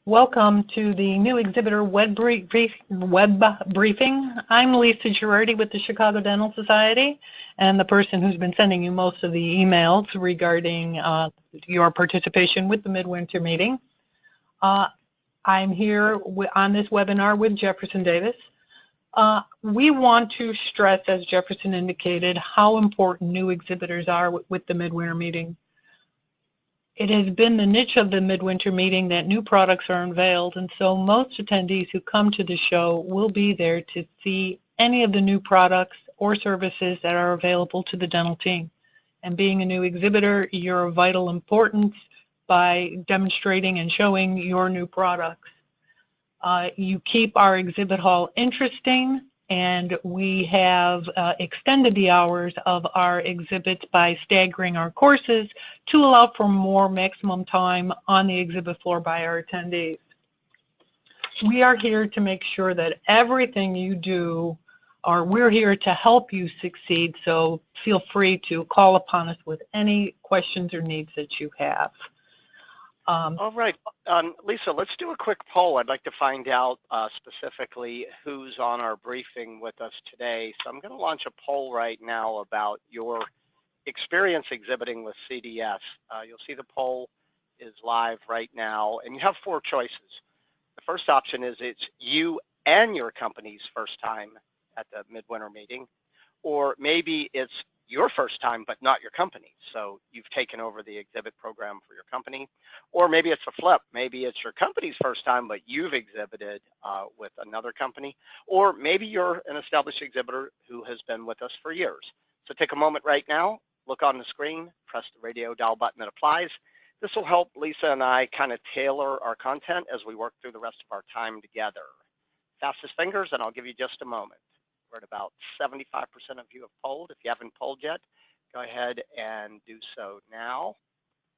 Welcome to the new exhibitor web briefing. I'm Lisa Girardi with the Chicago Dental Society and the person who's been sending you most of the emails regarding your participation with the Midwinter Meeting. I'm here on this webinar with Jefferson Davis. We want to stress, as Jefferson indicated, how important new exhibitors are with the Midwinter Meeting. It has been the niche of the Midwinter Meeting that new products are unveiled, and so most attendees who come to the show will be there to see any of the new products or services that are available to the dental team. And being a new exhibitor, you're of vital importance by demonstrating and showing your new products. You keep our exhibit hall interesting, and we have extended the hours of our exhibits by staggering our courses to allow for more maximum time on the exhibit floor by our attendees. We are here to make sure that everything you do, or we're here to help you succeed, so feel free to call upon us with any questions or needs that you have. All right, Lisa, let's do a quick poll. I'd like to find out specifically who's on our briefing with us today. So I'm going to launch a poll right now about your experience exhibiting with CDS. You'll see the poll is live right now, and you have 4 choices. The first option is it's you and your company's first time at the Midwinter Meeting, or maybe it's your first time but not your company, so you've taken over the exhibit program for your company. Or maybe it's a flip, maybe it's your company's first time but you've exhibited with another company, or maybe you're an established exhibitor who has been with us for years. So take a moment right now, look on the screen, press the radio dial button that applies. This will help Lisa and I kind of tailor our content as we work through the rest of our time together. Fastest fingers, and I'll give you just a moment. We're at about 75% of you have polled. If you haven't polled yet, go ahead and do so now.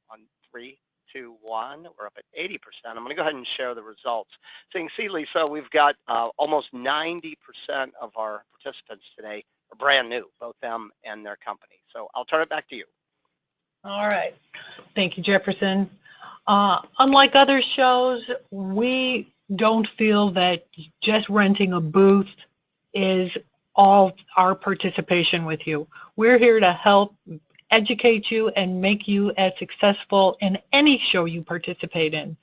On 3, 2, 1, we're up at 80%. I'm going to go ahead and share the results. So you can see, Lisa, we've got almost 90% of our participants today are brand new, both them and their company. So I'll turn it back to you. All right. Thank you, Jefferson. Unlike other shows, we don't feel that just renting a booth is all our participation with you. We're here to help educate you and make you as successful in any show you participate in.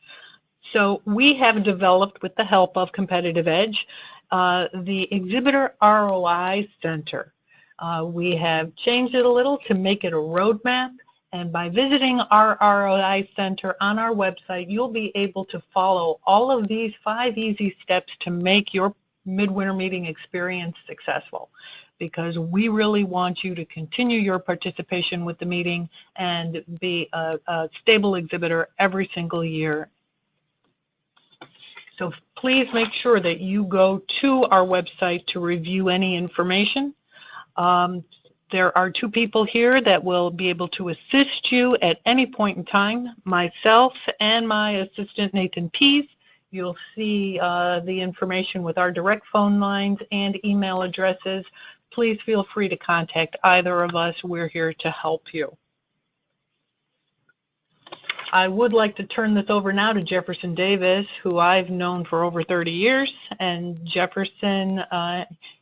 So we have developed, with the help of Competitive Edge, the Exhibitor ROI Center. We have changed it a little to make it a roadmap, and by visiting our ROI Center on our website, you'll be able to follow all of these 5 easy steps to make your Midwinter Meeting experience successful, because we really want you to continue your participation with the meeting and be a stable exhibitor every single year. So please make sure that you go to our website to review any information. There are 2 people here that will be able to assist you at any point in time, myself and my assistant Nathan Pease. You'll see the information with our direct phone lines and email addresses. Please feel free to contact either of us. We're here to help you. I would like to turn this over now to Jefferson Davis, who I've known for over 30 years. And Jefferson,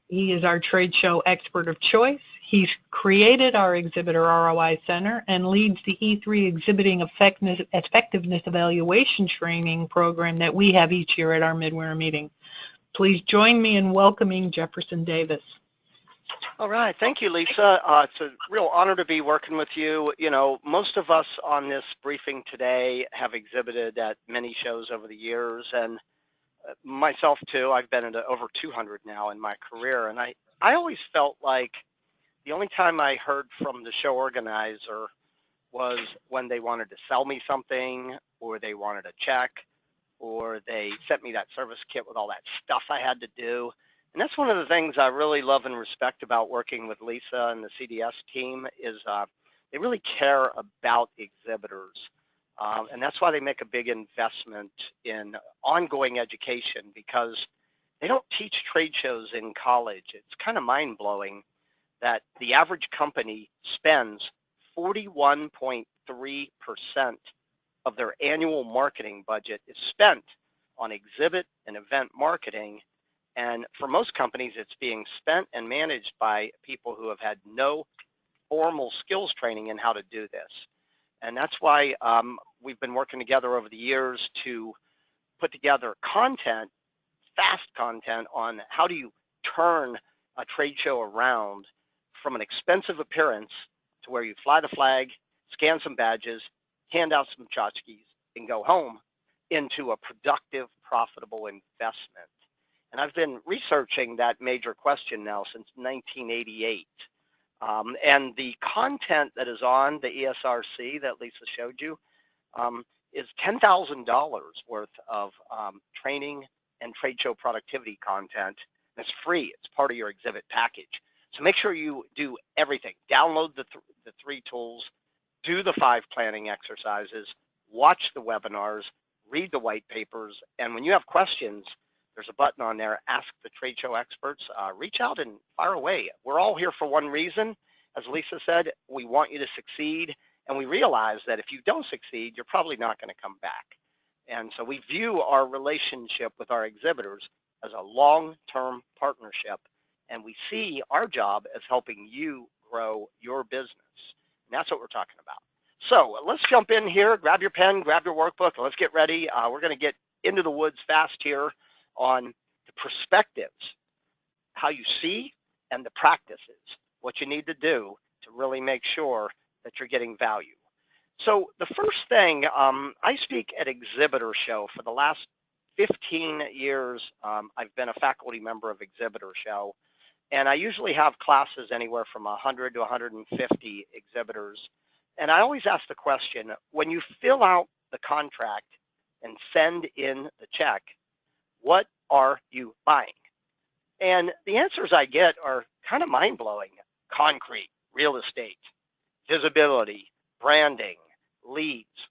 he is our trade show expert of choice. He's created our Exhibitor ROI Center and leads the E3 Exhibiting Effectiveness Evaluation Training program that we have each year at our Midwinter Meeting. Please join me in welcoming Jefferson Davis. All right, thank you, Lisa. It's a real honor to be working with you. You know, most of us on this briefing today have exhibited at many shows over the years, and myself too. I've been into over 200 now in my career, and I always felt like the only time I heard from the show organizer was when they wanted to sell me something, or they wanted a check, or they sent me that service kit with all that stuff I had to do. And that's one of the things I really love and respect about working with Lisa and the CDS team is they really care about exhibitors. And that's why they make a big investment in ongoing education, because they don't teach trade shows in college. It's kind of mind-blowing that the average company spends 41.3% of their annual marketing budget is spent on exhibit and event marketing. And for most companies, it's being spent and managed by people who have had no formal skills training in how to do this. And that's why we've been working together over the years to put together content, fast content, on how do you turn a trade show around from an expensive appearance to where you fly the flag, scan some badges, hand out some tchotchkes, and go home, into a productive, profitable investment. And I've been researching that major question now since 1988. And the content that is on the ESRC that Lisa showed you is $10,000 worth of training and trade show productivity content. It's free. It's part of your exhibit package. So make sure you do everything. Download the 3 tools, do the 5 planning exercises, watch the webinars, read the white papers, and when you have questions, there's a button on there, Ask the Trade Show Experts. Reach out and fire away. We're all here for one reason. As Lisa said, we want you to succeed, and we realize that if you don't succeed, you're probably not going to come back. And so we view our relationship with our exhibitors as a long-term partnership, and we see our job as helping you grow your business. And that's what we're talking about. So let's jump in here. Grab your pen, grab your workbook, and let's get ready. We're going to get into the woods fast here on the perspectives, how you see, and the practices, what you need to do to really make sure that you're getting value. So the first thing, I speak at Exhibitor Show. For the last 15 years, I've been a faculty member of Exhibitor Show, and I usually have classes anywhere from 100 to 150 exhibitors. And I always ask the question, when you fill out the contract and send in the check, what are you buying? And the answers I get are kind of mind-blowing. Concrete, real estate, visibility, branding, leads,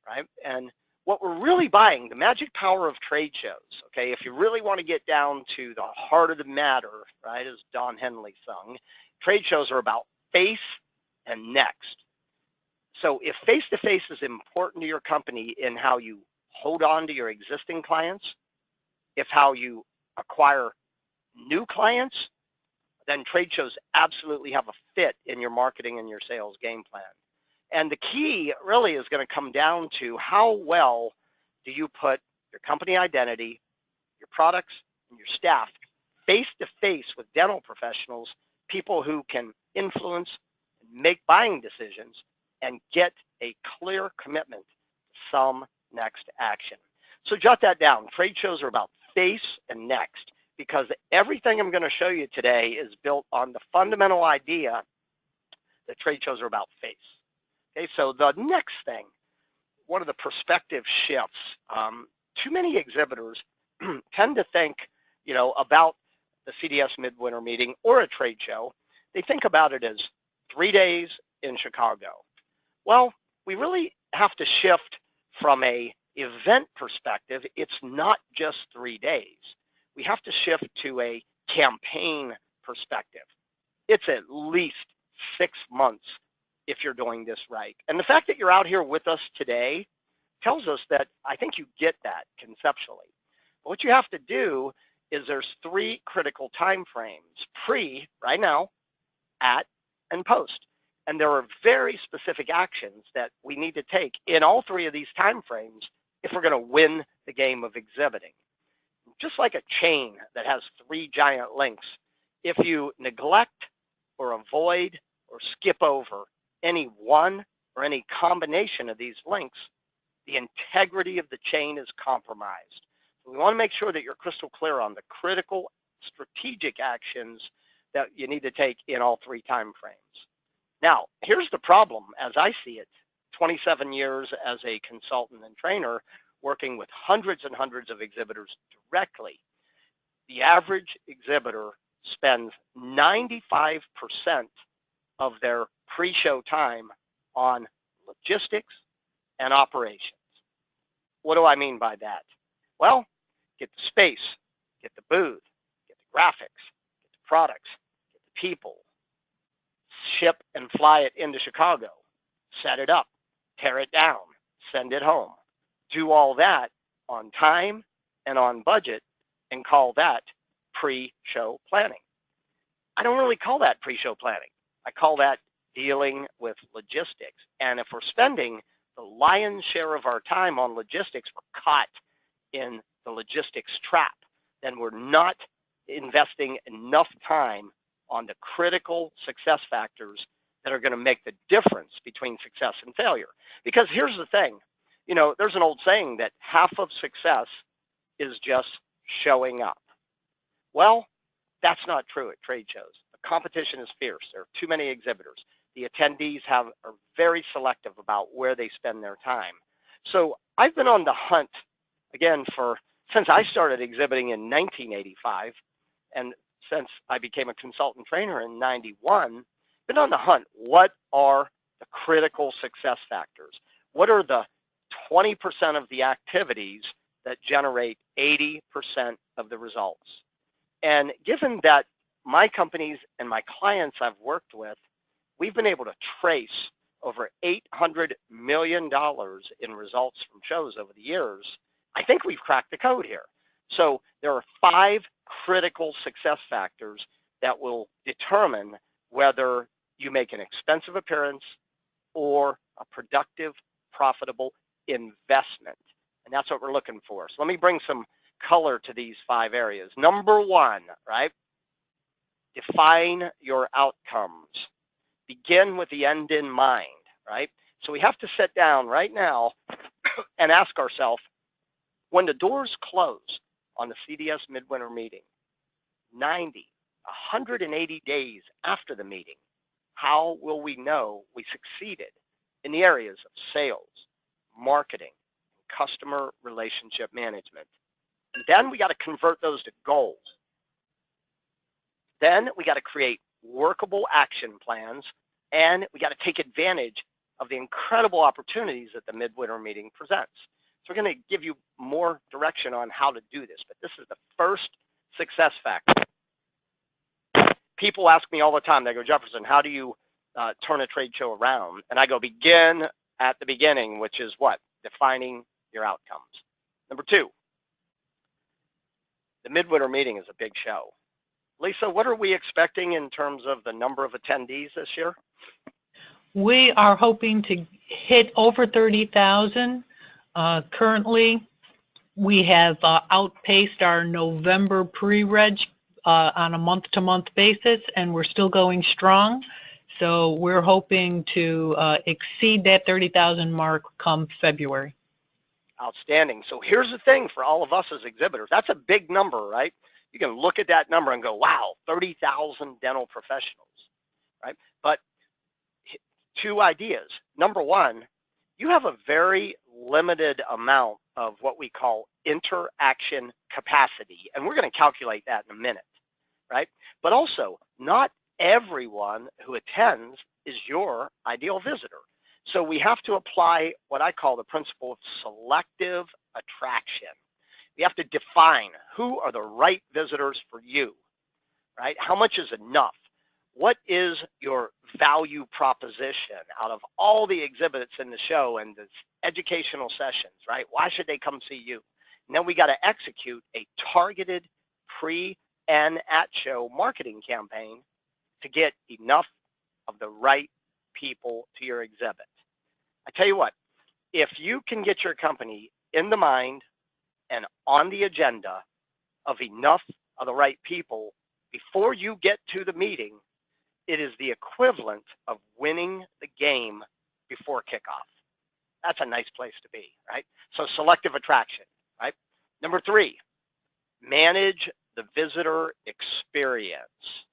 right? And what we're really buying, the magic power of trade shows, okay, if you really want to get down to the heart of the matter, right, as Don Henley sung, trade shows are about face and next. So if face-to-face is important to your company in how you hold on to your existing clients, if how you acquire new clients, then trade shows absolutely have a fit in your marketing and your sales game plan. And the key really is going to come down to how well do you put your company identity, your products, and your staff face-to-face with dental professionals, people who can influence and make buying decisions and get a clear commitment to some next action. So jot that down. Trade shows are about face and next, because everything I'm going to show you today is built on the fundamental idea that trade shows are about face. Okay, so the next thing, one of the perspective shifts, too many exhibitors tend to think, about the CDS Midwinter Meeting or a trade show. They think about it as 3 days in Chicago. Well, we really have to shift from a event perspective. It's not just 3 days. We have to shift to a campaign perspective. It's at least 6 months if you're doing this right. And the fact that you're out here with us today tells us that I think you get that conceptually. But what you have to do is there's 3 critical time frames: pre, right now, at, and post. And there are very specific actions that we need to take in all 3 of these time frames if we're going to win the game of exhibiting. Just like a chain that has 3 giant links, if you neglect or avoid or skip over any one or any combination of these links, the integrity of the chain is compromised. So we want to make sure that you're crystal clear on the critical strategic actions that you need to take in all 3 time frames. Now, here's the problem as I see it. 27 years as a consultant and trainer, working with hundreds and hundreds of exhibitors directly. The average exhibitor spends 95% of their pre-show time on logistics and operations. What do I mean by that? Well, get the space, get the booth, get the graphics, get the products, get the people, ship and fly it into Chicago, set it up, tear it down, send it home. Do all that on time and on budget and call that pre-show planning. I don't really call that pre-show planning. I call that dealing with logistics. And if we're spending the lion's share of our time on logistics, we're caught in the logistics trap. Then we're not investing enough time on the critical success factors that are going to make the difference between success and failure. Because here's the thing, you know, there's an old saying that half of success is just showing up. Well, that's not true at trade shows. The competition is fierce. There are too many exhibitors. The attendees are very selective about where they spend their time. So I've been on the hunt, again, since I started exhibiting in 1985, and since I became a consultant trainer in 91, been on the hunt. What are the critical success factors? What are the 20% of the activities that generate 80% of the results? And given that my companies and my clients I've worked with, we've been able to trace over $800 million in results from shows over the years, I think we've cracked the code here. So there are 5 critical success factors that will determine whether you make an expensive appearance or a productive, profitable investment. And that's what we're looking for. So let me bring some color to these 5 areas. Number 1, right? Define your outcomes. Begin with the end in mind, right? So we have to sit down right now and ask ourselves, when the doors close on the CDS Midwinter Meeting, 90, 180 days after the meeting, how will we know we succeeded in the areas of sales, marketing, customer relationship management? And then we got to convert those to goals. Then we got to create workable action plans, and we got to take advantage of the incredible opportunities that the Midwinter Meeting presents. So we're going to give you more direction on how to do this, but this is the first success factor. People ask me all the time, they go, Jefferson, how do you turn a trade show around? And I go, begin at the beginning, which is what? Defining your outcomes. Number 2, the Midwinter Meeting is a big show. Lisa, what are we expecting in terms of the number of attendees this year? We are hoping to hit over 30,000. Currently, we have outpaced our November pre-reg on a month-to-month basis, and we're still going strong. So we're hoping to exceed that 30,000 mark come February. Outstanding. So here's the thing for all of us as exhibitors. That's a big number, right? You can look at that number and go, wow, 30,000 dental professionals, right? But 2 ideas. Number 1, you have a very limited amount of what we call interaction capacity, and we're going to calculate that in a minute, right? But also, not everyone who attends is your ideal visitor. So we have to apply what I call the principle of selective attraction. We have to define who are the right visitors for you, right? How much is enough? What is your value proposition out of all the exhibits in the show and the educational sessions, right? Why should they come see you? And then we got to execute a targeted pre and at show marketing campaign to get enough of the right people to your exhibit. I tell you what, if you can get your company in the mind and on the agenda of enough of the right people before you get to the meeting, it is the equivalent of winning the game before kickoff. That's a nice place to be, right? So selective attraction, right? Number 3, manage the visitor experience.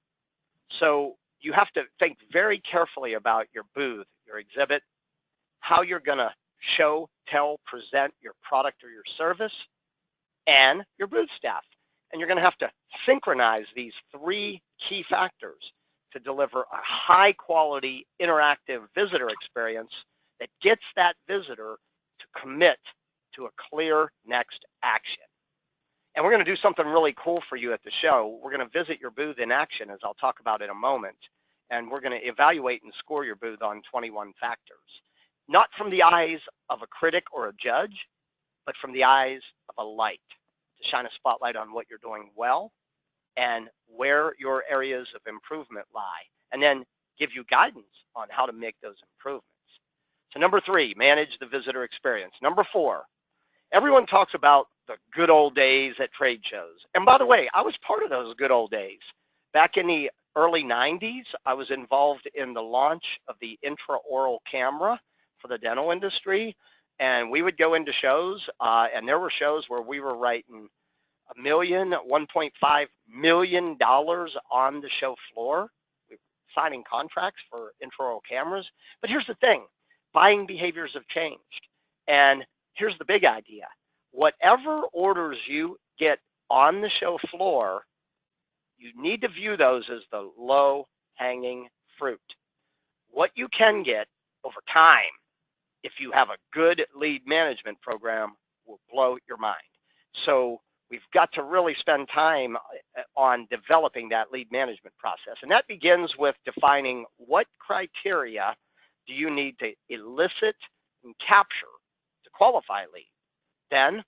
So you have to think very carefully about your booth, your exhibit, how you're going to show, tell, present your product or your service, and your booth staff. And you're going to have to synchronize these 3 key factors to deliver a high-quality, interactive visitor experience that gets that visitor to commit to a clear next action. And we're going to do something really cool for you at the show. We're going to visit your booth in action, as I'll talk about in a moment, and we're going to evaluate and score your booth on 21 factors. Not from the eyes of a critic or a judge, but from the eyes of of a light to shine a spotlight on what you're doing well and where your areas of improvement lie, and then give you guidance on how to make those improvements. So number 3, manage the visitor experience. Number 4, everyone talks about the good old days at trade shows. And by the way, I was part of those good old days. Back in the early 90s, I was involved in the launch of the intraoral camera for the dental industry. And we would go into shows, and there were shows where we were writing $1 million, $1.5 million on the show floor. We were signing contracts for intraoral cameras. But here's the thing, buying behaviors have changed. And here's the big idea. Whatever orders you get on the show floor, you need to view those as the low-hanging fruit. What you can get over time, if you have a good lead management program, will blow your mind. So we've got to really spend time on developing that lead management process. And that begins with defining what criteria do you need to elicit and capture to qualify a lead. Then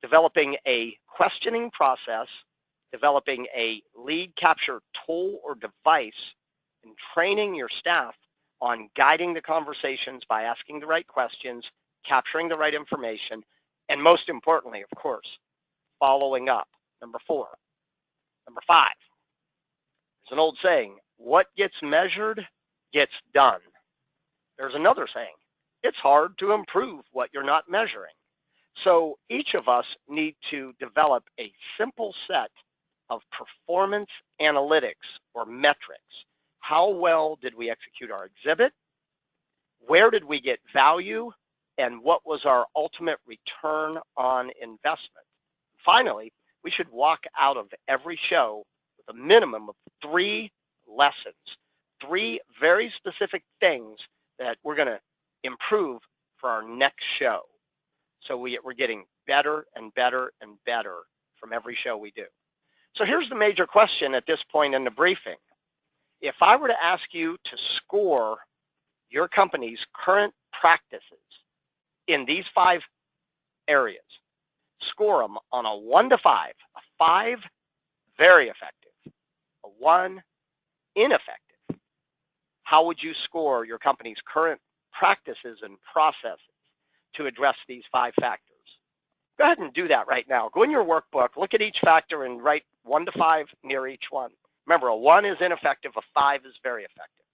developing a questioning process, developing a lead capture tool or device, and training your staff on guiding the conversations by asking the right questions, capturing the right information, and most importantly, of course, following up. Number 4. Number 5. There's an old saying, what gets measured gets done. There's another saying, it's hard to improve what you're not measuring. So each of us need to develop a simple set of performance analytics or metrics. How well did we execute our exhibit? Where did we get value? And what was our ultimate return on investment? Finally, we should walk out of every show with a minimum of 3 lessons, 3 very specific things that we're going to improve for our next show. So we're getting better and better and better from every show we do. So here's the major question at this point in the briefing. If I were to ask you to score your company's current practices in these 5 areas, score them on a 1 to 5, a 5, very effective, a 1, ineffective. How would you score your company's current practices and processes to address these 5 factors? Go ahead and do that right now. Go in your workbook, look at each factor and write 1 to 5 near each one. Remember, a 1 is ineffective, a 5 is very effective,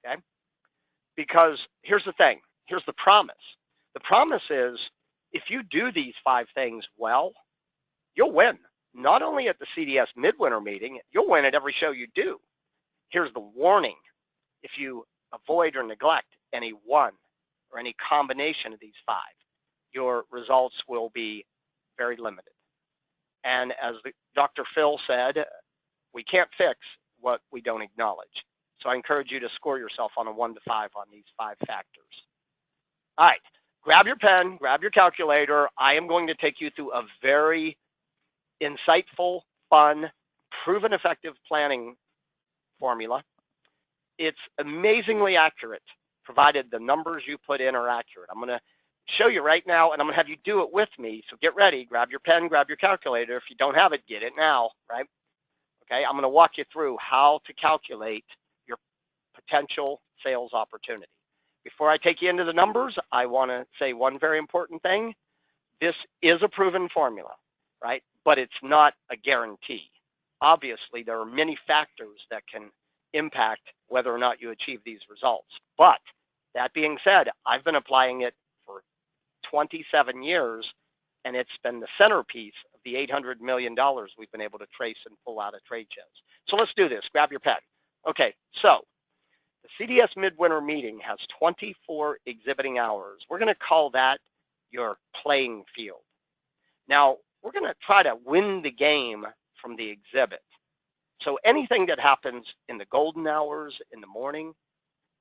okay? Because here's the thing, here's the promise. The promise is if you do these 5 things well, you'll win. Not only at the CDS Midwinter Meeting, you'll win at every show you do. Here's the warning. If you avoid or neglect any one or any combination of these 5, your results will be very limited. And as Dr. Phil said, we can't fix what we don't acknowledge. So I encourage you to score yourself on a 1 to 5 on these 5 factors. All right, grab your pen, grab your calculator. I am going to take you through a very insightful, fun, proven effective planning formula. It's amazingly accurate, provided the numbers you put in are accurate. I'm going to show you right now, and I'm going to have you do it with me. So get ready, grab your pen, grab your calculator. If you don't have it, get it now, right? Okay, I'm going to walk you through how to calculate your potential sales opportunity. Before I take you into the numbers, I want to say one very important thing. This is a proven formula, right? But it's not a guarantee. Obviously, there are many factors that can impact whether or not you achieve these results. But that being said, I've been applying it for 27 years, and it's been the centerpiece of the $800 million we've been able to trace and pull out of trade shows. So let's do this. Grab your pen. Okay, so the CDS Midwinter Meeting has 24 exhibiting hours. We're going to call that your playing field. Now, we're going to try to win the game from the exhibit. So anything that happens in the golden hours in the morning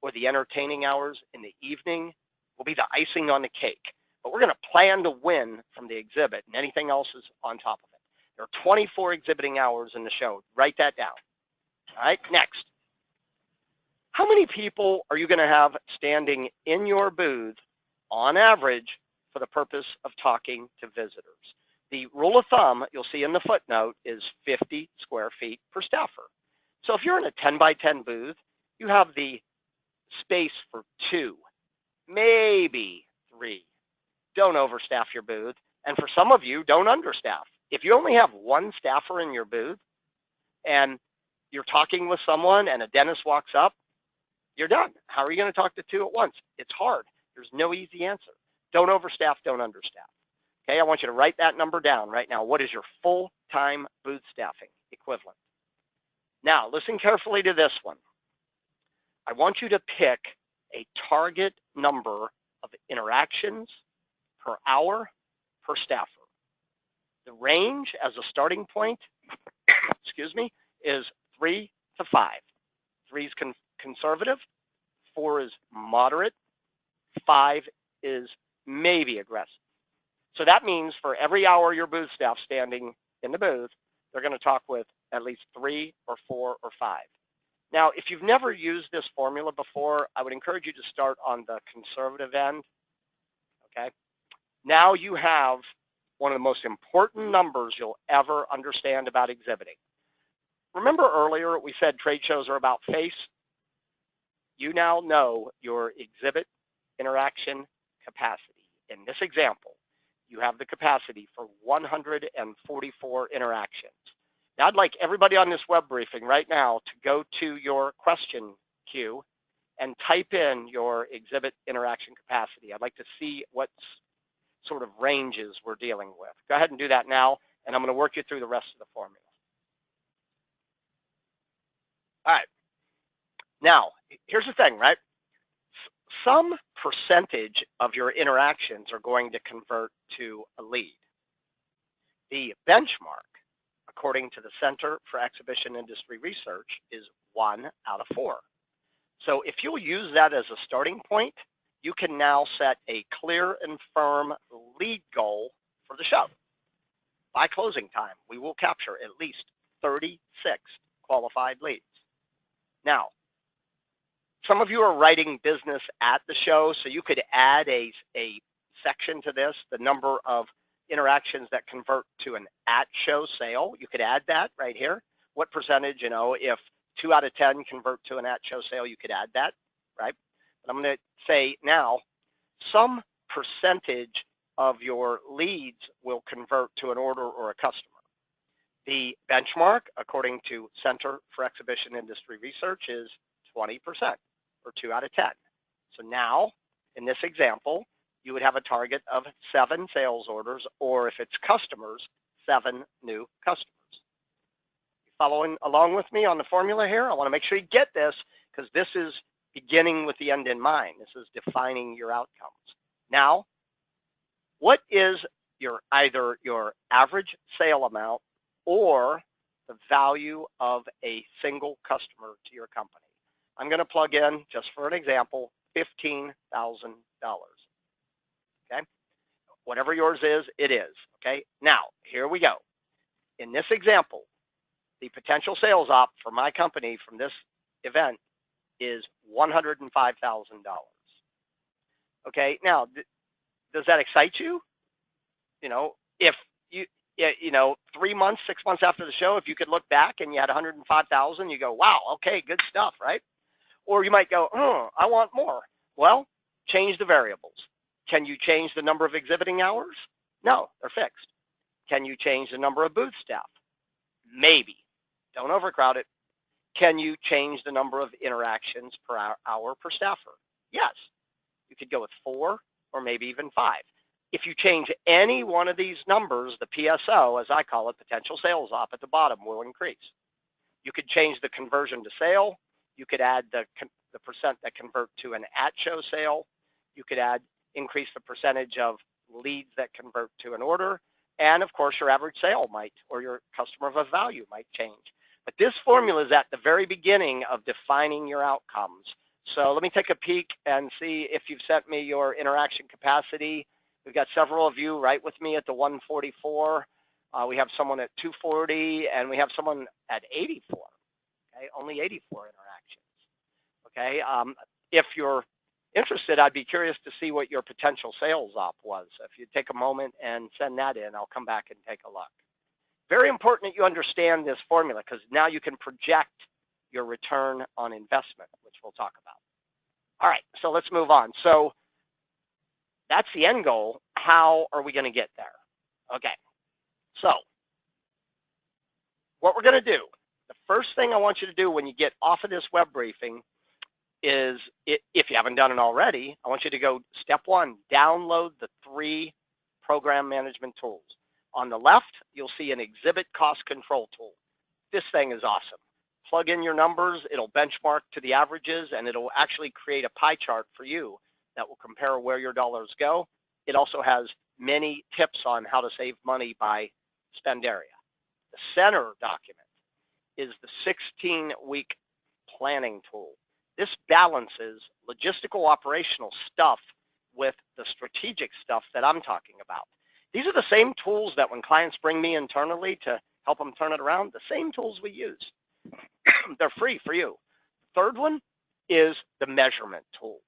or the entertaining hours in the evening will be the icing on the cake. But we're going to plan to win from the exhibit, and anything else is on top of it. There are 24 exhibiting hours in the show. Write that down. All right, next. How many people are you going to have standing in your booth on average for the purpose of talking to visitors? The rule of thumb you'll see in the footnote is 50 square feet per staffer. So if you're in a 10 by 10 booth, you have the space for 2, maybe 3. Don't overstaff your booth. And for some of you, don't understaff. If you only have 1 staffer in your booth and you're talking with someone and a dentist walks up, you're done. How are you going to talk to 2 at once? It's hard. There's no easy answer. Don't overstaff, don't understaff. Okay, I want you to write that number down right now. What is your full-time booth staffing equivalent? Now, listen carefully to this one. I want you to pick a target number of interactions per hour per staffer. The range as a starting point, excuse me, is 3 to 5. 3 is conservative, 4 is moderate, 5 is maybe aggressive. So that means for every hour your booth staff standing in the booth, they're going to talk with at least 3 or 4 or 5. Now, if you've never used this formula before, I would encourage you to start on the conservative end, okay? Now you have one of the most important numbers you'll ever understand about exhibiting. Remember earlier we said trade shows are about face? You now know your exhibit interaction capacity. In this example, you have the capacity for 144 interactions. Now I'd like everybody on this web briefing right now to go to your question queue and type in your exhibit interaction capacity. I'd like to see what sort of ranges we're dealing with. Go ahead and do that now, and I'm going to work you through the rest of the formula. All right. Now, here's the thing, right? Some percentage of your interactions are going to convert to a lead. The benchmark, according to the Center for Exhibition Industry Research, is 1 out of 4. So if you'll use that as a starting point, you can now set a clear and firm lead goal for the show. By closing time, we will capture at least 36 qualified leads. Now, some of you are writing business at the show, so you could add a section to this, the number of interactions that convert to an at-show sale. You could add that right here. What percentage, if 2 out of 10 convert to an at-show sale, you could add that, right? But I'm going to say now, some percentage of your leads will convert to an order or a customer. The benchmark, according to Center for Exhibition Industry Research, is 20%, or 2 out of 10. So now, in this example, you would have a target of 7 sales orders, or if it's customers, 7 new customers. You following along with me on the formula here? I want to make sure you get this, because this is beginning with the end in mind. This is defining your outcomes. Now, what is either your average sale amount or the value of a single customer to your company? I'm going to plug in, just for an example, $15,000. Okay? Whatever yours is, it is. Okay? Now, here we go. In this example, the potential sales op for my company from this event is $105,000. Okay? Now, does that excite you? If you 3 months, 6 months after the show, if you could look back and you had 105,000, you go, wow, okay, good stuff, right? Or you might go, I want more. Well, change the variables. Can you change the number of exhibiting hours? No, they're fixed. Can you change the number of booth staff? Maybe. Don't overcrowd it. Can you change the number of interactions per hour per staffer? Yes. You could go with 4 or maybe even 5. If you change any one of these numbers, the PSO, as I call it, potential sales op at the bottom, will increase. You could change the conversion to sale. You could add the percent that convert to an at-show sale. You could increase the percentage of leads that convert to an order. And of course, your average sale might, or your customer of value might change. But this formula is at the very beginning of defining your outcomes. So let me take a peek and see if you've sent me your interaction capacity. We've got several of you right with me at the 144. We have someone at 240, and we have someone at 84. Okay, only 84 interactions. Okay, if you're interested, I'd be curious to see what your potential sales op was. If you take a moment and send that in, I'll come back and take a look. Very important that you understand this formula, because now you can project your return on investment, which we'll talk about. All right, so let's move on. So that's the end goal. How are we going to get there? Okay, so what we're going to do, the first thing I want you to do when you get off of this web briefing is, if you haven't done it already, I want you to go step one, download the 3 program management tools. On the left, you'll see an exhibit cost control tool. This thing is awesome. Plug in your numbers, it'll benchmark to the averages, and it'll actually create a pie chart for you that will compare where your dollars go. It also has many tips on how to save money by spend area. The center document is the 16-week planning tool. This balances logistical operational stuff with the strategic stuff that I'm talking about. These are the same tools that when clients bring me internally to help them turn it around, the same tools we use. They're free for you. The third one is the measurement tool.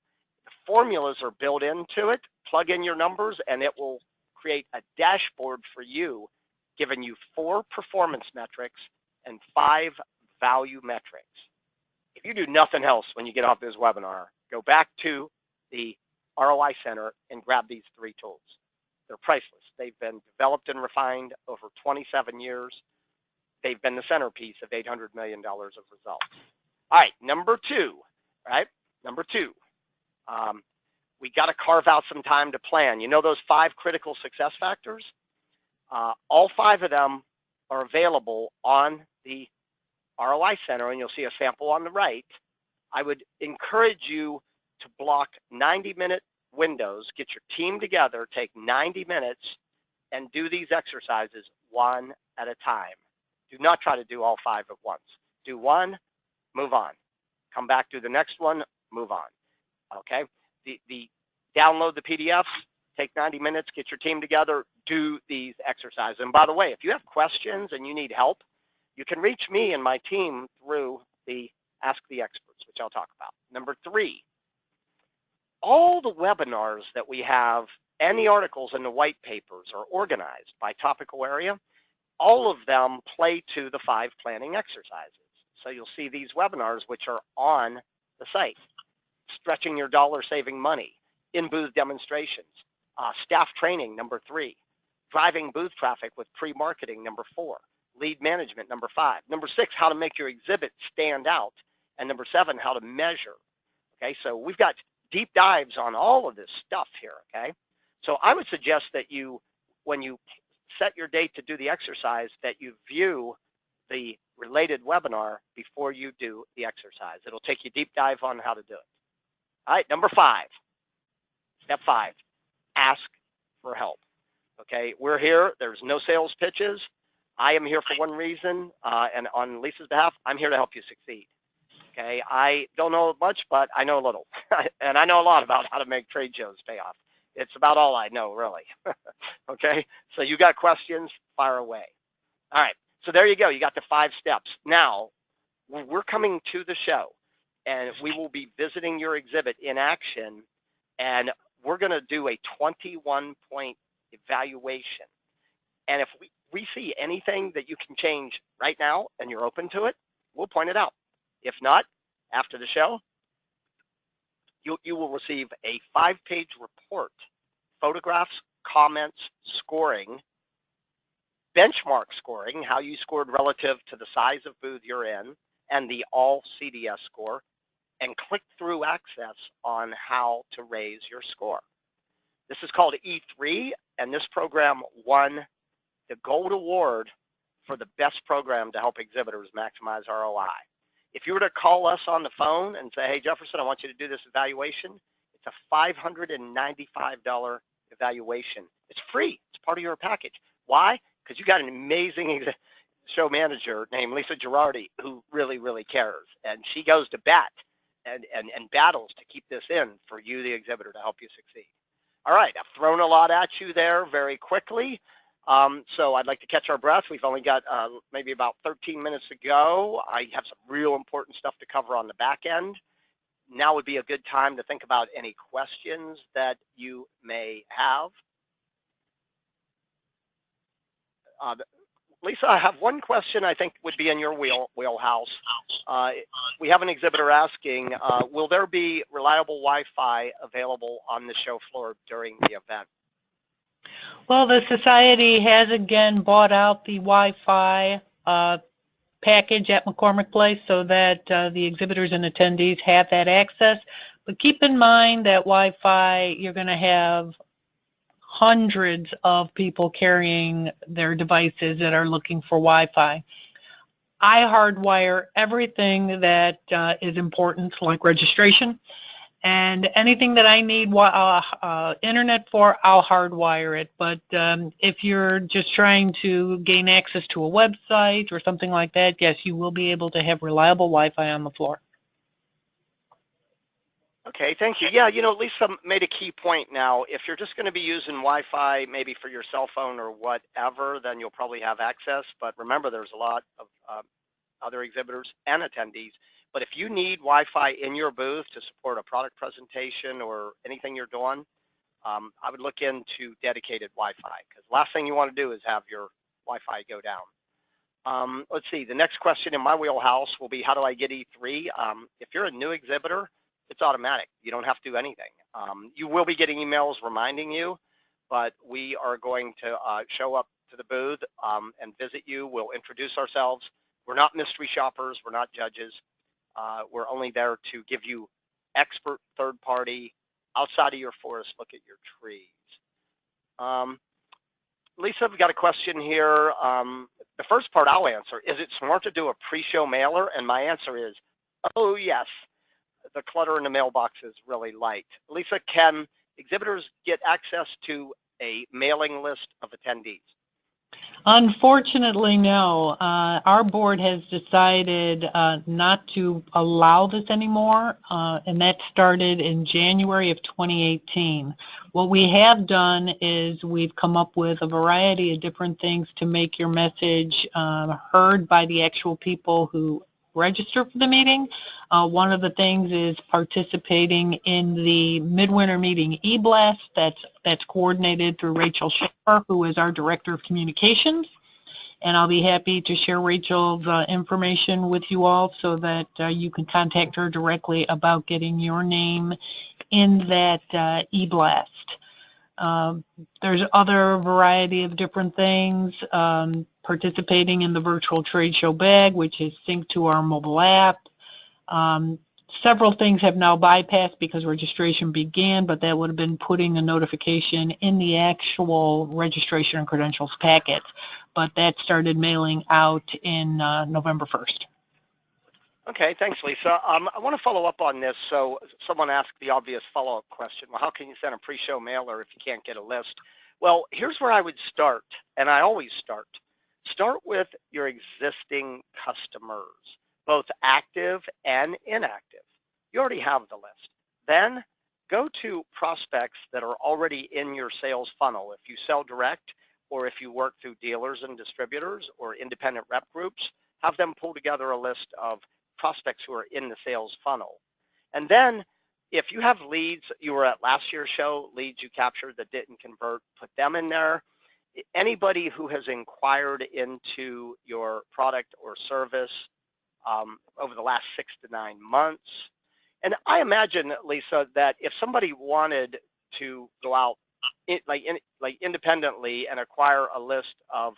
The formulas are built into it. Plug in your numbers and it will create a dashboard for you, giving you 4 performance metrics and 5 value metrics. If you do nothing else when you get off this webinar, go back to the ROI Center and grab these 3 tools. They're priceless. They've been developed and refined over 27 years. They've been the centerpiece of $800 million of results. All right, number 2, right? Number 2, we got to carve out some time to plan. You know those 5 critical success factors? All 5 of them are available on the ROI Center, and you'll see a sample on the right. I would encourage you to block 90-minute windows, get your team together, take 90 minutes, and do these exercises one at a time. Do not try to do all 5 at once. Do one, move on. Come back, do the next one, move on. Okay? Download the PDFs, take 90 minutes, get your team together, do these exercises. And by the way, if you have questions and you need help, you can reach me and my team through the Ask the Experts, which I'll talk about. Number 3, all the webinars that we have and the articles in the white papers are organized by topical area. All of them play to the 5 planning exercises. So you'll see these webinars which are on the site. Stretching your dollar, saving money, in-booth demonstrations, staff training, number 3, driving booth traffic with pre-marketing, number 4, lead management, number 5, number 6, how to make your exhibit stand out, and number 7, how to measure. Okay, so we've got deep dives on all of this stuff here, okay? So I would suggest that you, when you set your date to do the exercise, that you view the related webinar before you do the exercise. It'll take you deep dive on how to do it. All right, number 5, step 5, ask for help. Okay, we're here. There's no sales pitches. I am here for one reason, and on Lisa's behalf, I'm here to help you succeed. Okay, I don't know much, but I know a little, and I know a lot about how to make trade shows pay off. It's about all I know, really. Okay, so you got questions, fire away. All right, so there you go. You got the 5 steps. Now, we're coming to the show, and we will be visiting your exhibit in action, and we're going to do a 21-point evaluation. And if we see anything that you can change right now and you're open to it, we'll point it out. If not, after the show, you will receive a 5-page report, photographs, comments, scoring, benchmark scoring, how you scored relative to the size of booth you're in, and the all CDS score, and click-through access on how to raise your score. This is called E3, and this program won the Gold Award for the best program to help exhibitors maximize ROI. If you were to call us on the phone and say, hey, Jefferson, I want you to do this evaluation, it's a $595 evaluation. It's free. It's part of your package. Why? Because you got an amazing show manager named Lisa Girardi who really, really cares. And she goes to bat and battles to keep this in for you, the exhibitor, to help you succeed. All right, I've thrown a lot at you there very quickly. So I'd like to catch our breath. We've only got maybe about 13 minutes to go. I have some real important stuff to cover on the back end. now would be a good time to think about any questions that you may have. Lisa, I have one question I think would be in your wheelhouse. We have an exhibitor asking, will there be reliable Wi-Fi available on the show floor during the event? Well, the Society has again bought out the Wi-Fi package at McCormick Place so that the exhibitors and attendees have that access. But keep in mind that Wi-Fi, you're going to have hundreds of people carrying their devices that are looking for Wi-Fi. I hardwire everything that is important, like registration, and anything that I need internet for, I'll hardwire it. But if you're just trying to gain access to a website or something like that, yes, you will be able to have reliable Wi-Fi on the floor. Okay, thank you. Yeah, Lisa made a key point now. If you're just going to be using Wi-Fi maybe for your cell phone or whatever, then you'll probably have access. But remember, there's a lot of other exhibitors and attendees. But if you need Wi-Fi in your booth to support a product presentation or anything you're doing, I would look into dedicated Wi-Fi, because the last thing you want to do is have your Wi-Fi go down. Let's see, the next question in my wheelhouse will be, how do I get E3? If you're a new exhibitor, it's automatic. You don't have to do anything. You will be getting emails reminding you, but we are going to show up to the booth and visit you. We'll introduce ourselves. We're not mystery shoppers. We're not judges. We're only there to give you expert third party, outside of your forest, look at your trees. Lisa, we've got a question here. The first part I'll answer. Is it smart to do a pre-show mailer? And my answer is, oh yes. The clutter in the mailbox is really light. Lisa, can exhibitors get access to a mailing list of attendees? Unfortunately, no. Our board has decided not to allow this anymore, and that started in January of 2018. What we have done is we've come up with a variety of different things to make your message heard by the actual people who register for the meeting. One of the things is participating in the Midwinter Meeting e-blast that's coordinated through Rachel Schaffer, who is our Director of Communications. And I'll be happy to share Rachel's information with you all so that you can contact her directly about getting your name in that e-blast. There's other variety of different things, participating in the virtual trade show bag, which is synced to our mobile app. Several things have now bypassed because registration began, but that would have been putting a notification in the actual registration and credentials packets. But that started mailing out in November 1st. Okay, thanks, Lisa. I want to follow up on this. So someone asked the obvious follow-up question. Well, how can you send a pre-show mailer if you can't get a list? Well, here's where I would start, and I always start. Start with your existing customers, both active and inactive. You already have the list. Then go to prospects that are already in your sales funnel. If you sell direct, or if you work through dealers and distributors or independent rep groups, have them pull together a list of prospects who are in the sales funnel. And then if you have leads, you were at last year's show, leads you captured that didn't convert, put them in there. Anybody who has inquired into your product or service over the last 6 to 9 months. And I imagine, Lisa, that if somebody wanted to go out independently and acquire a list of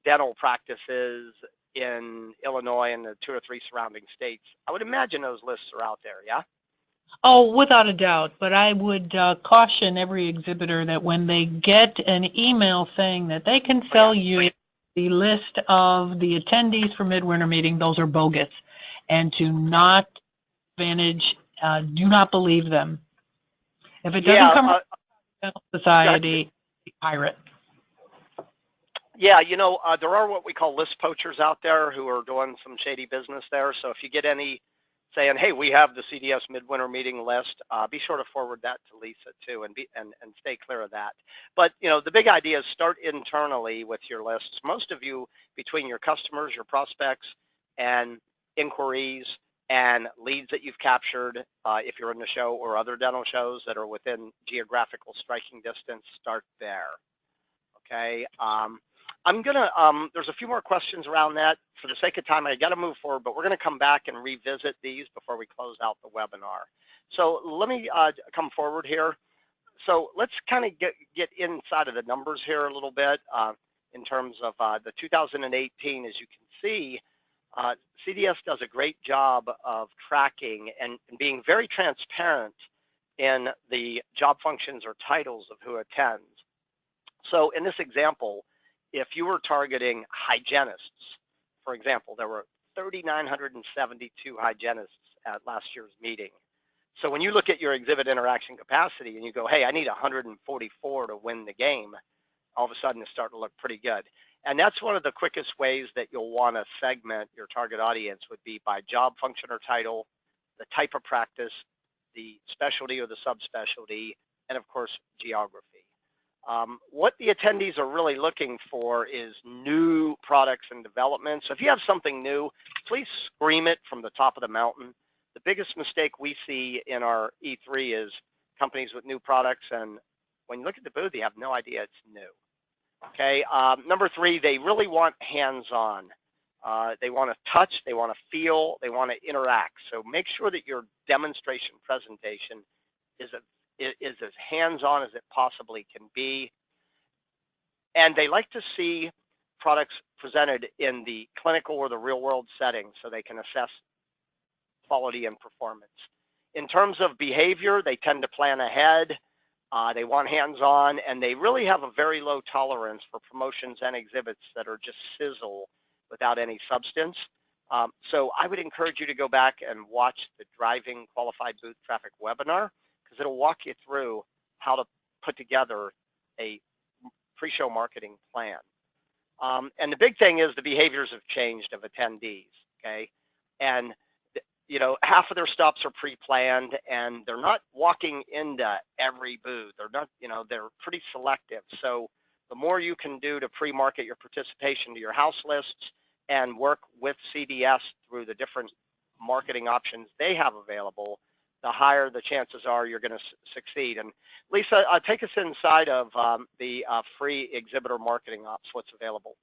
dental practices in Illinois and the 2 or 3 surrounding states, I would imagine those lists are out there, yeah? Oh, without a doubt, but I would caution every exhibitor that when they get an email saying that they can sell you the list of the attendees for Midwinter Meeting, those are bogus, and to not advantage, do not believe them. If it doesn't come from the Dental Society, pirate. Yeah, there are what we call list poachers out there who are doing some shady business there. So if you get any saying, hey, we have the CDS Midwinter Meeting list, be sure to forward that to Lisa too, and stay clear of that. But the big idea is start internally with your lists. Most of you, between your customers, your prospects, and inquiries, and leads that you've captured if you're in the show or other dental shows that are within geographical striking distance, start there. Okay. I'm gonna, there's a few more questions around that. For the sake of time, I got to move forward, but we're going to come back and revisit these before we close out the webinar. So let me come forward here. So let's kind of get inside of the numbers here a little bit in terms of the 2018. As you can see, CDS does a great job of tracking and being very transparent in the job functions or titles of who attends. So in this example, if you were targeting hygienists, for example, there were 3,972 hygienists at last year's meeting. So when you look at your exhibit interaction capacity and you go, hey, I need 144 to win the game, all of a sudden it's starting to look pretty good. And that's one of the quickest ways that you'll want to segment your target audience would be by job function or title, the type of practice, the specialty or the subspecialty, and of course, geography. What the attendees are really looking for is new products and development. So if you have something new, please scream it from the top of the mountain. The biggest mistake we see in our E3 is companies with new products, and when you look at the booth, you have no idea it's new. Okay, number 3, they really want hands-on. They want to touch, they want to feel, they want to interact. So make sure that your demonstration presentation is as hands-on as it possibly can be. And they like to see products presented in the clinical or the real-world setting so they can assess quality and performance. In terms of behavior, they tend to plan ahead. They want hands-on, and they really have a very low tolerance for promotions and exhibits that are just sizzle without any substance. So I would encourage you to go back and watch the Driving Qualified Booth Traffic webinar, because it'll walk you through how to put together a pre-show marketing plan. And the big thing is the behaviors have changed of attendees, okay? And you know, half of their stops are pre-planned, and they're not walking into every booth. They're not, you know, they're pretty selective. So the more you can do to pre-market your participation to your house lists and work with CDS through the different marketing options they have available, the higher the chances are you're going to succeed. And Lisa, take us inside of the free exhibitor marketing ops, what's available.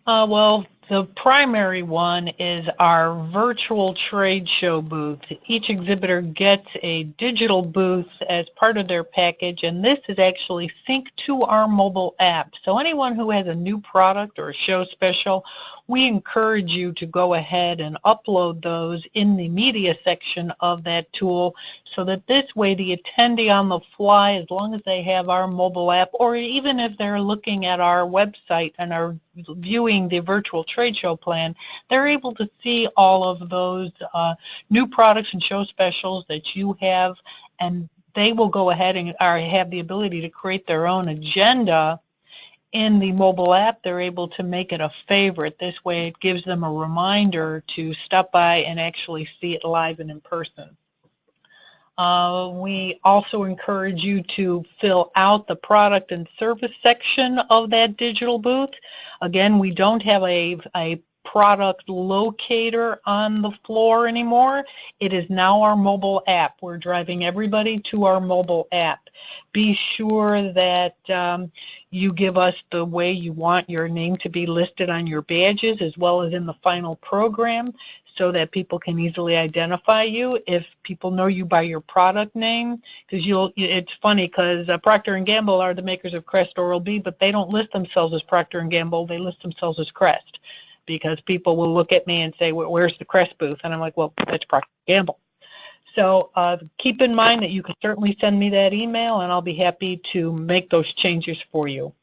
Well, the primary one is our virtual trade show booth. Each exhibitor gets a digital booth as part of their package, and this is actually synced to our mobile app. So anyone who has a new product or a show special, we encourage you to go ahead and upload those in the media section of that tool, so that this way the attendee on the fly, as long as they have our mobile app, or even if they're looking at our website and are viewing the virtual trade show plan, they're able to see all of those new products and show specials that you have, and they will go ahead and have the ability to create their own agenda in the mobile app. They're able to make it a favorite. This way it gives them a reminder to stop by and actually see it live and in person. We also encourage you to fill out the product and service section of that digital booth. Again, we don't have a product locator on the floor anymore. It is now our mobile app. We're driving everybody to our mobile app. Be sure that you give us the way you want your name to be listed on your badges, as well as in the final program, so that people can easily identify you. If people know you by your product name, because it's funny because Procter & Gamble are the makers of Crest Oral-B, but they don't list themselves as Procter & Gamble, they list themselves as Crest, because people will look at me and say, where's the Crest booth? And I'm like, well, that's Procter & Gamble. So keep in mind that you can certainly send me that email, and I'll be happy to make those changes for you.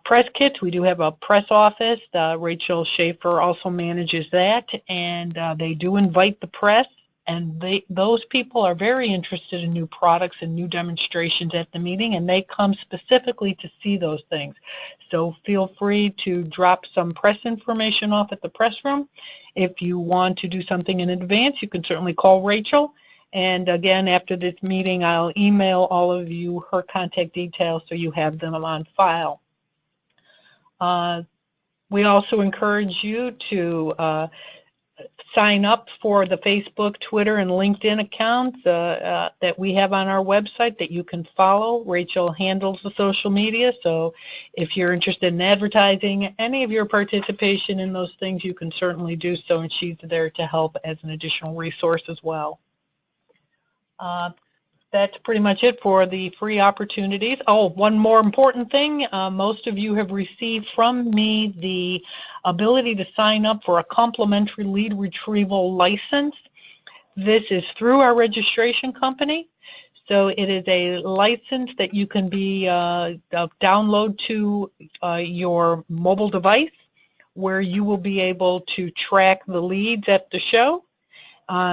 Press kits, we do have a press office. Rachel Schaefer also manages that, and they do invite the press, and those people are very interested in new products and new demonstrations at the meeting, and they come specifically to see those things. So feel free to drop some press information off at the press room. If you want to do something in advance, you can certainly call Rachel. And again, after this meeting, I'll email all of you her contact details so you have them on file. We also encourage you to sign up for the Facebook, Twitter, and LinkedIn accounts that we have on our website that you can follow. Rachel handles the social media, so if you're interested in advertising any of your participation in those things, you can certainly do so, and she's there to help as an additional resource as well. That's pretty much it for the free opportunities. Oh, one more important thing. Most of you have received from me the ability to sign up for a complimentary lead retrieval license. This is through our registration company. So it is a license that you can download to your mobile device, where you will be able to track the leads at the show.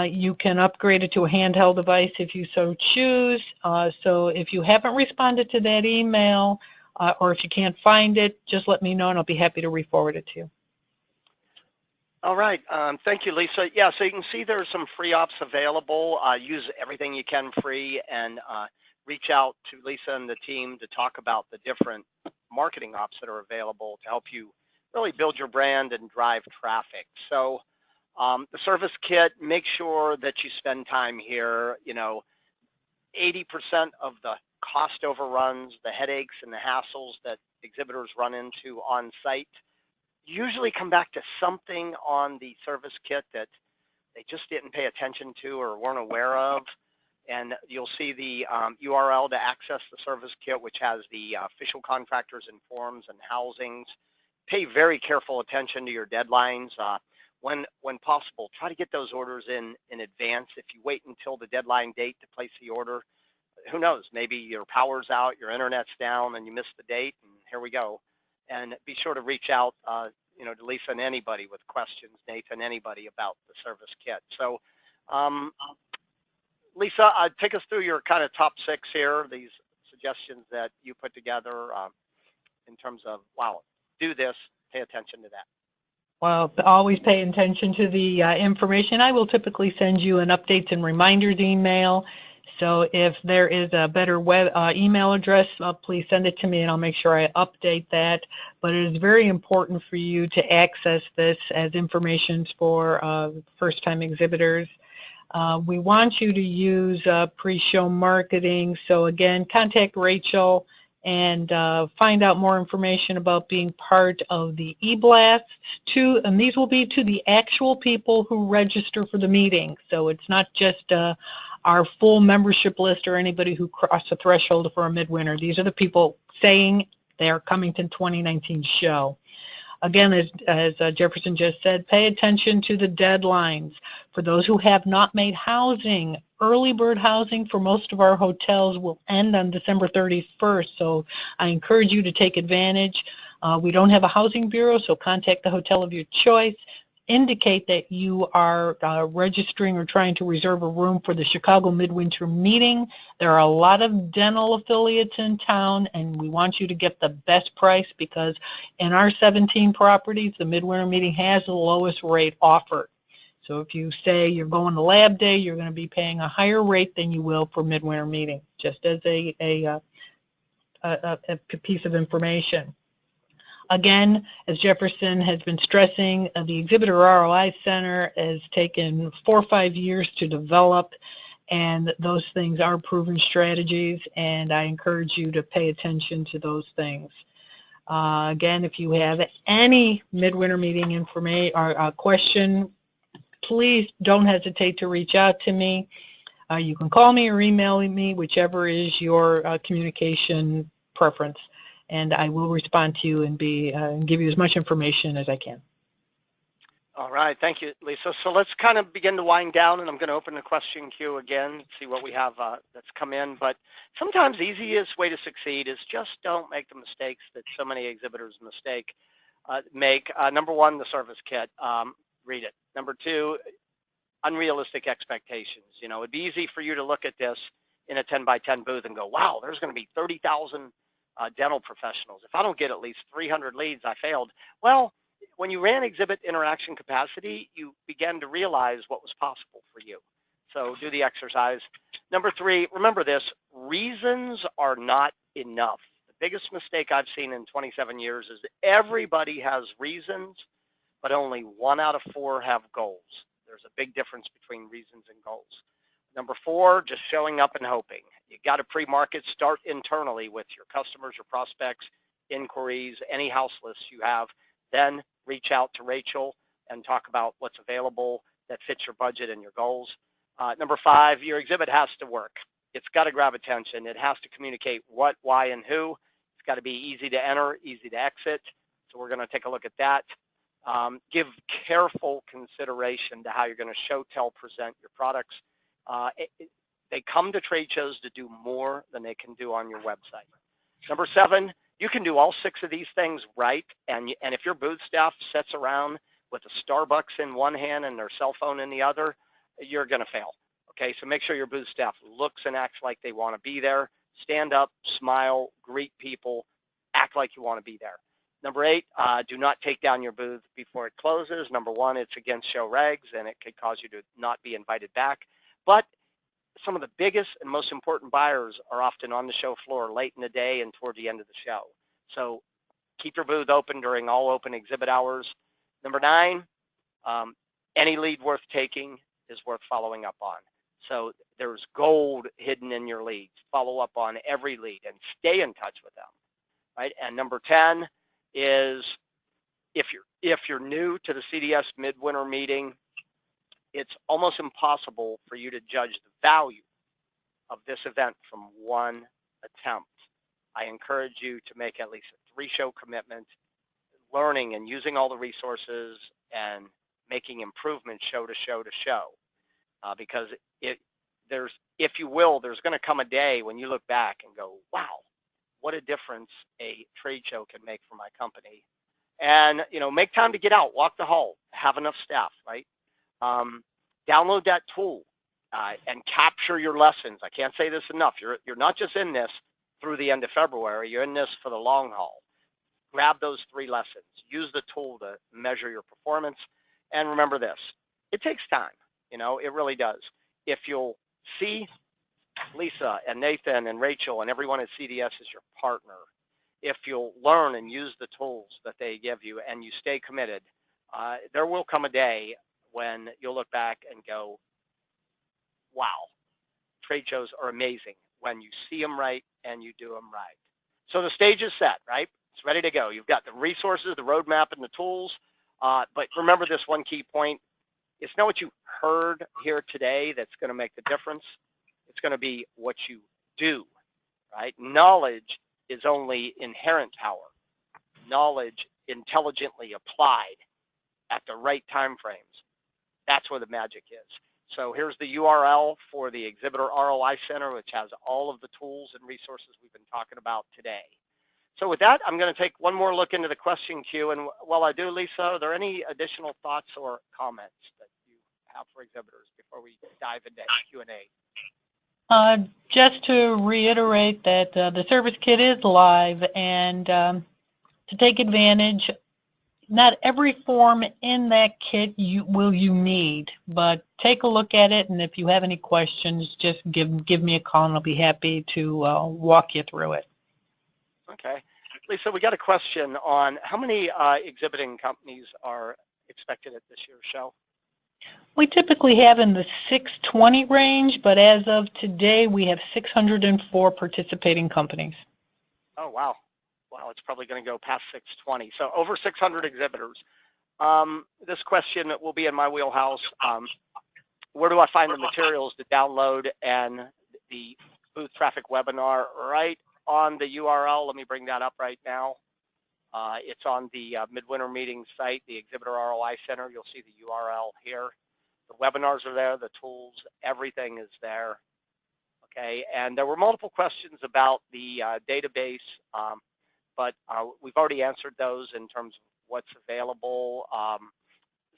You can upgrade it to a handheld device if you so choose. So if you haven't responded to that email, or if you can't find it, just let me know and I'll be happy to re-forward it to you. All right. Thank you, Lisa. Yeah, so you can see there's some free ops available. Use everything you can free, and reach out to Lisa and the team to talk about the different marketing ops that are available to help you really build your brand and drive traffic. So the service kit, make sure that you spend time here. 80% of the cost overruns, the headaches and the hassles that exhibitors run into on site usually come back to something on the service kit that they just didn't pay attention to or weren't aware of. And you'll see the URL to access the service kit, which has the official contractors and forms and housings. Pay very careful attention to your deadlines. When possible, try to get those orders in advance. If you wait until the deadline date to place the order, who knows, maybe your power's out, your internet's down, and you missed the date, and here we go. And be sure to reach out to Lisa and anybody with questions, Nathan, anybody about the service kit. So Lisa, take us through your kind of top 6 here, these suggestions that you put together in terms of, wow, do this, pay attention to that. Well, always pay attention to the information. I will typically send you an updates and reminders email. So if there is a better web email address, please send it to me and I'll make sure I update that. But it is very important for you to access this as information for first-time exhibitors. We want you to use pre-show marketing. So again, contact Rachel and find out more information about being part of the e-blasts, and these will be to the actual people who register for the meeting. So it's not just our full membership list or anybody who crossed the threshold for a midwinter. These are the people saying they are coming to 2019 show. Again, as Jefferson just said, pay attention to the deadlines. For those who have not made housing, early bird housing for most of our hotels will end on December 31st, so I encourage you to take advantage. We don't have a housing bureau, so contact the hotel of your choice. Indicate that you are registering or trying to reserve a room for the Chicago Midwinter Meeting. There are a lot of dental affiliates in town, and we want you to get the best price because in our 17 properties, the Midwinter Meeting has the lowest rate offered. So if you say you're going to lab day, you're going to be paying a higher rate than you will for Midwinter Meeting, just as a piece of information. Again, as Jefferson has been stressing, the Exhibitor ROI Center has taken 4 or 5 years to develop, and those things are proven strategies, and I encourage you to pay attention to those things. Again, if you have any Midwinter Meeting information or question, please don't hesitate to reach out to me. You can call me or email me, whichever is your communication preference, and I will respond to you and give you as much information as I can. All right, thank you, Lisa. So let's kind of begin to wind down, and I'm going to open the question queue again, see what we have that's come in. But sometimes the easiest way to succeed is just don't make the mistakes that so many exhibitors make. Number 1, the service kit. Read it. Number 2, unrealistic expectations. It'd be easy for you to look at this in a 10 by 10 booth and go, wow, there's going to be 30,000 dental professionals. If I don't get at least 300 leads, I failed. Well, when you ran exhibit interaction capacity, you began to realize what was possible for you. So do the exercise. Number 3, remember this, reasons are not enough. The biggest mistake I've seen in 27 years is everybody has reasons, but only 1 out of 4 have goals. There's a big difference between reasons and goals. Number 4, just showing up and hoping. You got to pre-market, start internally with your customers, your prospects, inquiries, any house lists you have. Then reach out to Rachel and talk about what's available that fits your budget and your goals. Number 5, your exhibit has to work. It's got to grab attention. It has to communicate what, why, and who. It's got to be easy to enter, easy to exit. So we're going to take a look at that. Give careful consideration to how you're going to show, tell, present your products. They come to trade shows to do more than they can do on your website. Number 7, you can do all 6 of these things right, and if your booth staff sits around with a Starbucks in one hand and their cell phone in the other, you're going to fail. Okay, so make sure your booth staff looks and acts like they want to be there. Stand up, smile, greet people, act like you want to be there. Number 8, do not take down your booth before it closes. Number 1, it's against show regs, and it could cause you to not be invited back. But some of the biggest and most important buyers are often on the show floor late in the day and toward the end of the show. So keep your booth open during all open exhibit hours. Number 9, any lead worth taking is worth following up on. So there's gold hidden in your leads. Follow up on every lead and stay in touch with them, right? And number 10 is if you're new to the CDS Midwinter Meeting, it's almost impossible for you to judge the value of this event from one attempt. I encourage you to make at least a 3-show commitment, learning and using all the resources and making improvements show to show to show. Because if you will, there's going to come a day when you look back and go, wow, what a difference a trade show can make for my company. And, make time to get out, walk the hall, have enough staff, right? Download that tool and capture your lessons. I can't say this enough. You're not just in this through the end of February. You're in this for the long haul. Grab those 3 lessons. Use the tool to measure your performance. And remember this, it takes time. It really does. If you'll see Lisa and Nathan and Rachel and everyone at CDS as your partner, if you'll learn and use the tools that they give you and you stay committed, there will come a day when you'll look back and go, wow, trade shows are amazing when you see them right and you do them right. So the stage is set, right? It's ready to go. You've got the resources, the roadmap, and the tools. But remember this one key point. It's not what you heard here today that's going to make the difference. It's going to be what you do, right? Knowledge is only inherent power. Knowledge intelligently applied at the right time frames. That's where the magic is. So here's the URL for the Exhibitor ROI Center, which has all of the tools and resources we've been talking about today. So with that, I'm going to take one more look into the question queue. And while I do, Lisa, are there any additional thoughts or comments that you have for exhibitors before we dive into Q&A? Just to reiterate that the service kit is live, and to take advantage, not every form in that kit you need, but take a look at it, and if you have any questions, just give me a call, and I'll be happy to walk you through it. Okay. Lisa, we got a question on how many exhibiting companies are expected at this year's show? We typically have in the 620 range, but as of today, we have 604 participating companies. Oh, wow. Wow, it's probably going to go past 620. So over 600 exhibitors. This question will be in my wheelhouse. Where do I find the materials to download and the booth traffic webinar? Right on the URL. Let me bring that up right now. It's on the Midwinter Meeting site, the Exhibitor ROI Center. You'll see the URL here. The webinars are there, the tools, everything is there. Okay, and there were multiple questions about the database, but we've already answered those in terms of what's available.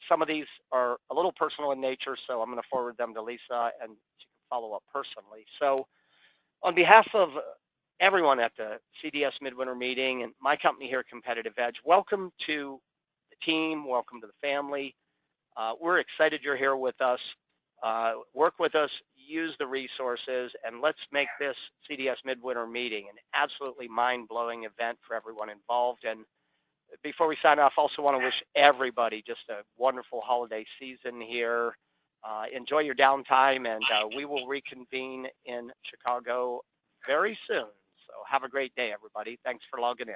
Some of these are a little personal in nature, so I'm going to forward them to Lisa, and she can follow up personally. So on behalf of everyone at the CDS Midwinter Meeting and my company here, Competitive Edge, welcome to the team, welcome to the family. We're excited you're here with us. Work with us, use the resources, and let's make this CDS Midwinter Meeting an absolutely mind-blowing event for everyone involved. And before we sign off, also want to wish everybody just a wonderful holiday season here. Enjoy your downtime, and we will reconvene in Chicago very soon. So have a great day, everybody. Thanks for logging in.